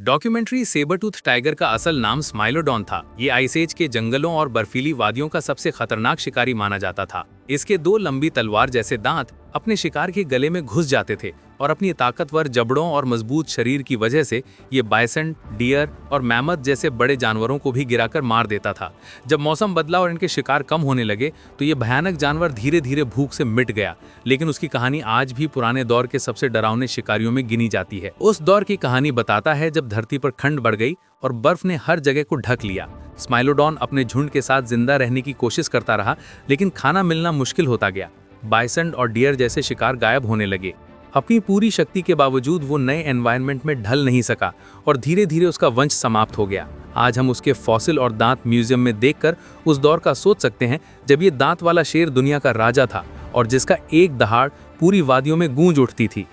Documentary sabretooth tiger का असल नाम स्माइलोडॉन था। ये आइस एज के जंगलों और बर्फीली वादियों का सबसे खतरनाक शिकारी माना जाता था। इसके दो लंबी तलवार जैसे दांत अपने शिकार के गले में घुस जाते थे और अपनी ताकतवर जबड़ों और मजबूत शरीर की वजह से ये बाइसन, डियर और मैमथ जैसे बड़े जानवरों को भी गिराकर मार देता था। जब मौसम बदला और इनके शिकार कम होने लगे तो ये भयानक जानवर धीरे धीरे भूख से मिट गया, लेकिन उसकी कहानी आज भी पुराने दौर के सबसे डरावने शिकारियों में गिनी जाती है। उस दौर की कहानी बताता है जब धरती पर ठंड बढ़ गई और बर्फ ने हर जगह को ढक लिया। स्माइलोडॉन अपने झुंड के साथ जिंदा रहने की कोशिश करता रहा, लेकिन खाना मिलना मुश्किल होता गया। बाइसन और डियर जैसे शिकार गायब होने लगे। अपनी पूरी शक्ति के बावजूद वो नए एनवायरनमेंट में ढल नहीं सका और धीरे धीरे उसका वंश समाप्त हो गया। आज हम उसके फॉसिल और दांत म्यूजियम में देखकर उस दौर का सोच सकते हैं जब ये दांत वाला शेर दुनिया का राजा था और जिसका एक दहाड़ पूरी वादियों में गूंज उठती थी।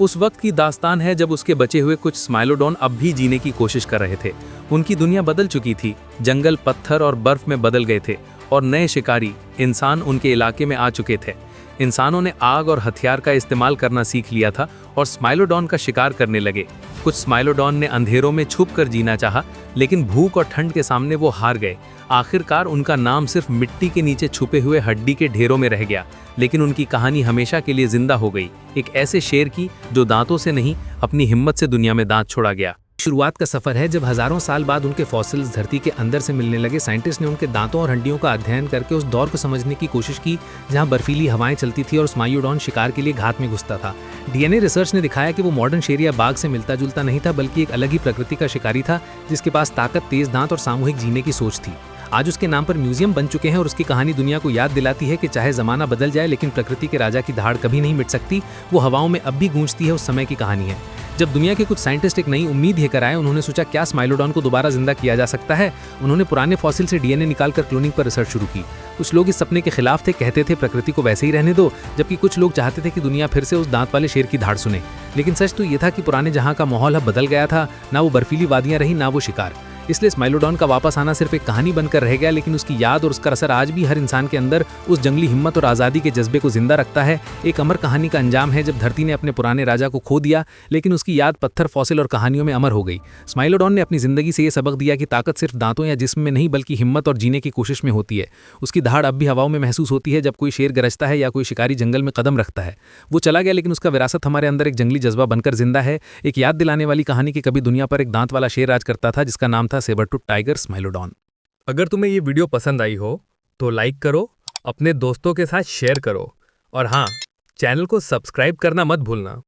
उस वक्त की दास्तान है जब उसके बचे हुए कुछ स्माइलोडॉन अब भी जीने की कोशिश कर रहे थे। उनकी दुनिया बदल चुकी थी, जंगल पत्थर और बर्फ में बदल गए थे और नए शिकारी इंसान उनके इलाके में आ चुके थे। इंसानों ने आग और हथियार का इस्तेमाल करना सीख लिया था और स्माइलोडॉन का शिकार करने लगे। कुछ स्माइलोडॉन ने अंधेरों में छुप कर जीना चाहा, लेकिन भूख और ठंड के सामने वो हार गए। आखिरकार उनका नाम सिर्फ मिट्टी के नीचे छुपे हुए हड्डी के ढेरों में रह गया, लेकिन उनकी कहानी हमेशा के लिए जिंदा हो गई, एक ऐसे शेर की जो दांतों से नहीं अपनी हिम्मत से दुनिया में दांत छोड़ा गया। शुरुआत का सफर है जब हजारों साल बाद उनके फॉसिल्स धरती के अंदर से मिलने लगे। साइंटिस्ट ने उनके दांतों और हड्डियों का अध्ययन करके उस दौर को समझने की कोशिश की जहां बर्फीली हवाएं चलती थी और स्माइलोडॉन शिकार के लिए घात में घुसता था। डीएनए रिसर्च ने दिखाया कि वो मॉडर्न शेर या बाघ से मिलता जुलता नहीं था, बल्कि एक अलग ही प्रकृति का शिकारी था जिसके पास ताकत, तेज दांत और सामूहिक जीने की सोच थी। आज उसके नाम पर म्यूजियम बन चुके हैं और उसकी कहानी दुनिया को याद दिलाती है कि चाहे जमाना बदल जाए, लेकिन प्रकृति के राजा की दहाड़ कभी नहीं मिट सकती। वो हवाओं में अब भी गूंजती है। उस समय की कहानी है जब दुनिया के कुछ साइंटिस्ट एक नई उम्मीद लेकर आए। उन्होंने सोचा क्या स्माइलोडॉन को दोबारा जिंदा किया जा सकता है। उन्होंने पुराने फॉसिल से डीएनए निकालकर क्लोनिंग पर रिसर्च शुरू की। कुछ लोग इस सपने के खिलाफ थे, कहते थे प्रकृति को वैसे ही रहने दो, जबकि कुछ लोग चाहते थे कि दुनिया फिर से उस दांत वाले शेर की धाड़ सुने। लेकिन सच तो ये था कि पुराने जहां का माहौल अब बदल गया था। ना वो बर्फीली वादियां रही, ना वो शिकार। इसलिए स्माइलोडॉन का वापस आना सिर्फ एक कहानी बनकर रह गया, लेकिन उसकी याद और उसका असर आज भी हर इंसान के अंदर उस जंगली हिम्मत और आज़ादी के जज्बे को जिंदा रखता है। एक अमर कहानी का अंजाम है जब धरती ने अपने पुराने राजा को खो दिया, लेकिन उसकी याद पत्थर, फॉसिल और कहानियों में अमर हो गई। स्माइलोडॉन ने अपनी जिंदगी से ये सबक दिया कि ताकत सिर्फ दांतों या जिस्म में नहीं, बल्कि हिम्मत और जीने की कोशिश में होती है। उसकी दहाड़ अब भी हवाओं में महसूस होती है जब कोई शेर गरजता है या कोई शिकारी जंगल में कदम रखता है। वो चला गया, लेकिन उसका विरासत हमारे अंदर एक जंगली जज्बा बनकर जिंदा है। एक याद दिलाने वाली कहानी कि कभी दुनिया पर एक दांत वाला शेर राज करता था जिसका नाम था सेबरटूथ टाइगर स्माइलोडॉन। अगर तुम्हें ये वीडियो पसंद आई हो तो लाइक करो, अपने दोस्तों के साथ शेयर करो और हाँ, चैनल को सब्सक्राइब करना मत भूलना।